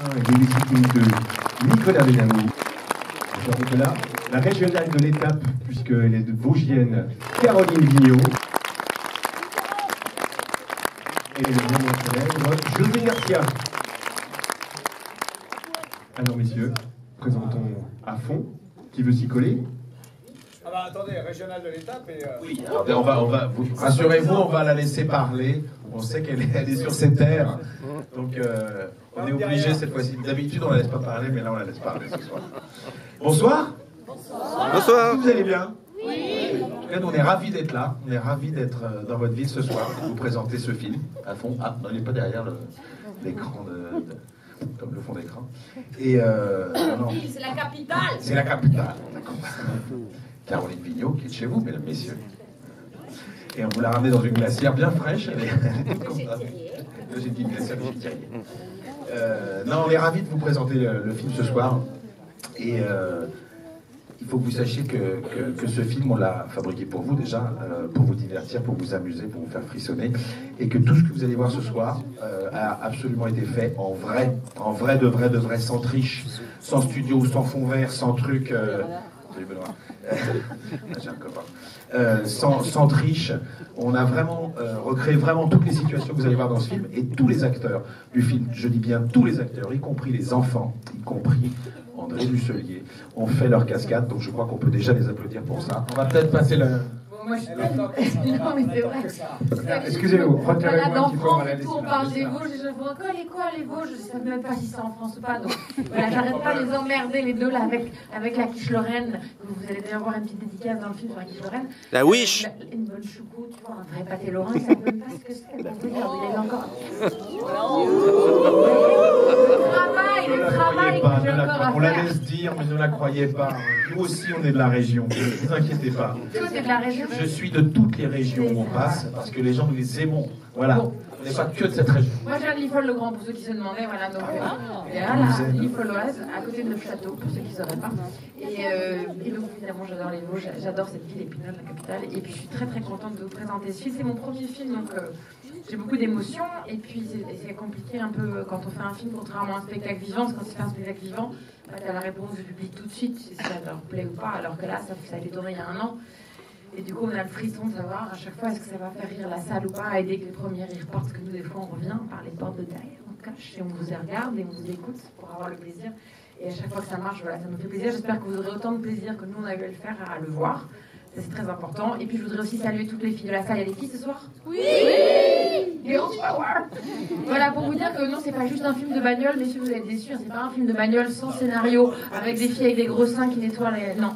Un babysitting de Nicolas Benamou. Bonjour Nicolas. La régionale de l'étape, puisqu'elle est de Vosgienne, Caroline Vigneault. Et le nom célèbre, José Garcia. Alors messieurs, présentons à fond. Qui veut s'y coller? Ah bah attendez, régional de l'étape et... Oui, alors rassurez-vous, on va la laisser parler. On sait qu'elle est sur ses terres. Donc on est obligé cette fois-ci. D'habitude on la laisse pas parler, mais là on la laisse parler ce soir. Bonsoir. Bonsoir. Vous allez bien? Oui. En tout cas, nous, on est ravis d'être là. On est ravis d'être dans votre ville ce soir pour vous présenter ce film à fond. Ah, non, il n'est pas derrière l'écran comme le fond d'écran. Et non, c'est la capitale. C'est la capitale. Caroline Vigneault qui est chez vous, mesdames, messieurs. Et on vous l'a ramenée dans une glacière bien fraîche. J'ai une petite glacière de Thierry. Non, on est ravis de vous présenter le film ce soir. Et il faut que vous sachiez que ce film, on l'a fabriqué pour vous déjà, pour vous divertir, pour vous amuser, pour vous faire frissonner. Et que tout ce que vous allez voir ce soir a absolument été fait en vrai, de vrai, sans triche, sans studio, sans fond vert, sans truc. Salut Benoît. J'ai un copain. Sans triche. On a vraiment recréé vraiment toutes les situations que vous allez voir dans ce film et tous les acteurs du film. Je dis bien tous les acteurs, y compris les enfants, y compris André Dusselier, ont fait leur cascade, donc je crois qu'on peut déjà les applaudir pour ça. On va peut-être passer le... Moi, je suis non, mais c'est vrai. Excusez-vous, retirez-moi un petit peu, on va la laisser. On parle des Vosges, je vois quoi les Vosges, je ne sais même pas si c'est en France ou pas. Donc voilà, j'arrête pas de les emmerder les deux là avec la quiche Lorraine. Vous allez d'ailleurs voir une petite dédicace dans le film sur la quiche Lorraine. La Wish. Une bonne choucroute, tu vois, un vrai pâté Lorrain, ça ne même pas ce que c'est. Pour vous dire, il y a encore. Le travail que j'ai encore à On la faire. laisse dire, mais ne la croyez pas. Nous aussi, on est de la région. Ne vous inquiétez pas. Toi, t'es de la région. Je suis de toutes les régions où on passe, parce que les gens, nous les aimons. Voilà. Bon. On n'est pas que de cette région. Moi, je viens de Liffol-le-Grand, pour ceux qui se demandaient. Voilà, donc, voilà, Liffoloise, à côté de Neufchâteau, pour ceux qui ne sauraient pas. Et donc, évidemment, j'adore les Vosges, j'adore cette ville épinale, la capitale. Et puis, je suis très, très contente de vous présenter ce film. C'est mon premier film, donc j'ai beaucoup d'émotions. Et puis, c'est compliqué un peu quand on fait un film, contrairement à un spectacle vivant, parce que quand tu fais un spectacle vivant, tu as la réponse du public tout de suite, si ça leur plaît ou pas, alors que là, ça a été tourné il y a 1 an. Et du coup, on a le frisson de savoir à chaque fois est-ce que ça va faire rire la salle ou pas. Et dès que les premiers rires partent, parce que nous, des fois, on revient par les portes de derrière, on cache et on vous regarde et on vous écoute pour avoir le plaisir. Et à chaque fois que ça marche, voilà, ça nous fait plaisir. J'espère que vous aurez autant de plaisir que nous, on a eu à le faire, à le voir. Ça, c'est très important. Et puis, je voudrais aussi saluer toutes les filles de la salle. Il y a des filles ce soir? Oui! Girls Power! Voilà, pour vous dire que non, c'est pas juste un film de bagnole, messieurs, vous êtes déçus. C'est pas un film de bagnole sans scénario, avec des filles avec des gros seins qui nettoient les... Non,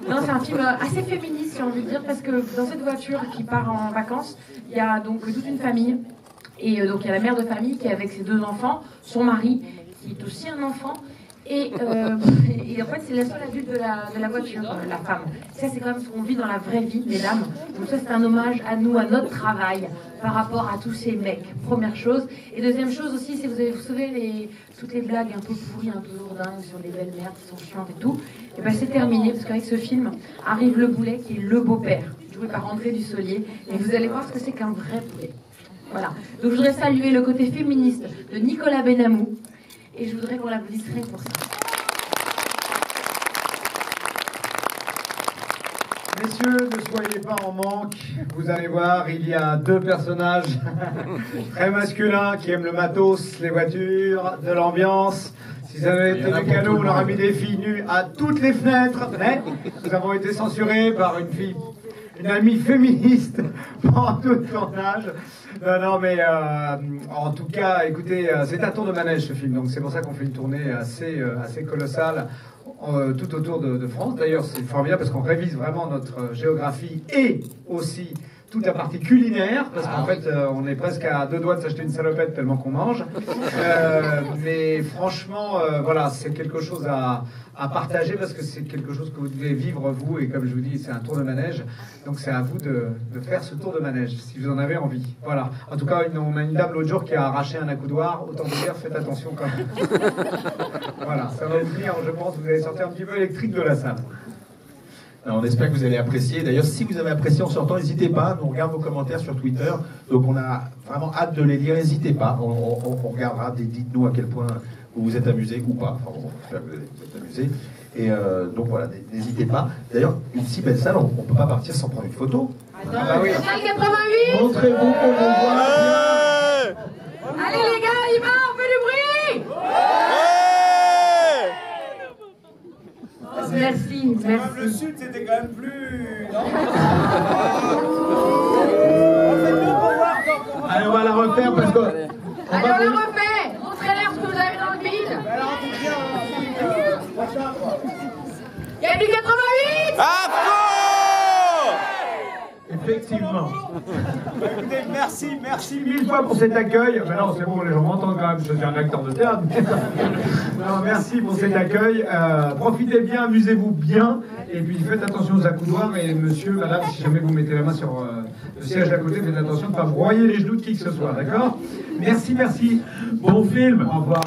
non, c'est un film assez féministe, j'ai envie de dire, parce que dans cette voiture qui part en vacances, il y a donc toute une famille. Et donc, il y a la mère de famille qui est avec ses 2 enfants, son mari, qui est aussi un enfant. Et en fait, c'est la seule adulte de la voiture, la femme. Ça, c'est quand même ce qu'on vit dans la vraie vie, mesdames. Donc ça, c'est un hommage à nous, à notre travail, par rapport à tous ces mecs. Première chose. Et deuxième chose aussi, c'est vous savez, toutes les blagues un peu pourries, un peu lourdingues sur les belles-mères qui sont chiantes et tout. Et ben c'est terminé, parce qu'avec ce film, arrive le boulet qui est le beau-père, joué par André Dusselier. Et vous allez voir ce que c'est qu'un vrai boulet. Voilà. Donc je voudrais saluer le côté féministe de Nicolas Benamou. Et je voudrais qu'on l'applaudisse rien pour ça. Messieurs, ne soyez pas en manque. Vous allez voir, il y a 2 personnages très masculins qui aiment le matos, les voitures, de l'ambiance. Si ça avait été le canot, on aurait mis des filles nues à toutes les fenêtres. Mais nous avons été censurés par une amie féministe pendant tout le tournage. Non, mais en tout cas, écoutez, c'est un tour de manège ce film, donc c'est pour ça qu'on fait une tournée assez colossale tout autour de France. D'ailleurs, c'est formidable parce qu'on révise vraiment notre géographie et aussi toute la partie culinaire, parce qu'en fait, on est presque à 2 doigts de s'acheter une salopette tellement qu'on mange. Mais franchement, voilà, c'est quelque chose à partager parce que c'est quelque chose que vous devez vivre vous, et comme je vous dis, c'est un tour de manège, donc c'est à vous de faire ce tour de manège si vous en avez envie. Voilà. En tout cas, on a une dame l'autre jour qui a arraché un accoudoir, autant vous dire, faites attention quand même. Voilà, ça va vous venir, je pense, vous allez sortir un petit peu électrique de la salle. Alors, on espère que vous allez apprécier. D'ailleurs, si vous avez apprécié en sortant, n'hésitez pas. On regarde vos commentaires sur Twitter. Donc, on a vraiment hâte de les lire. N'hésitez pas. On regardera. Dites-nous à quel point vous vous êtes amusés ou pas. Enfin, bon, j'espère que vous êtes amusés. Et donc, voilà, n'hésitez pas. D'ailleurs, une si belle salle, on ne peut pas partir sans prendre une photo. Attends, ah bah oui. Salle 88. Montrez-vous qu'on vous voit. Allez, les gars, il va, on fait du bruit. Merci, merci. Le sud, c'était quand même plus... Allez, on va la refaire parce que... Allez, on la refait. Montrez-leur ce que vous avez dans le bide. Il y a du 88. À fond! Effectivement. Écoutez, merci Mille fois pour cet accueil. Mais non, c'est bon, les gens m'entendent quand même, je suis un acteur de théâtre. Non, merci pour cet accueil. Profitez bien, amusez-vous bien. Et puis faites attention aux accoudoirs. Et monsieur, madame, si jamais vous mettez la main sur le siège d'à côté, faites attention de ne pas broyer les genoux de qui que ce soit, d'accord? Merci. Bon film. Au revoir.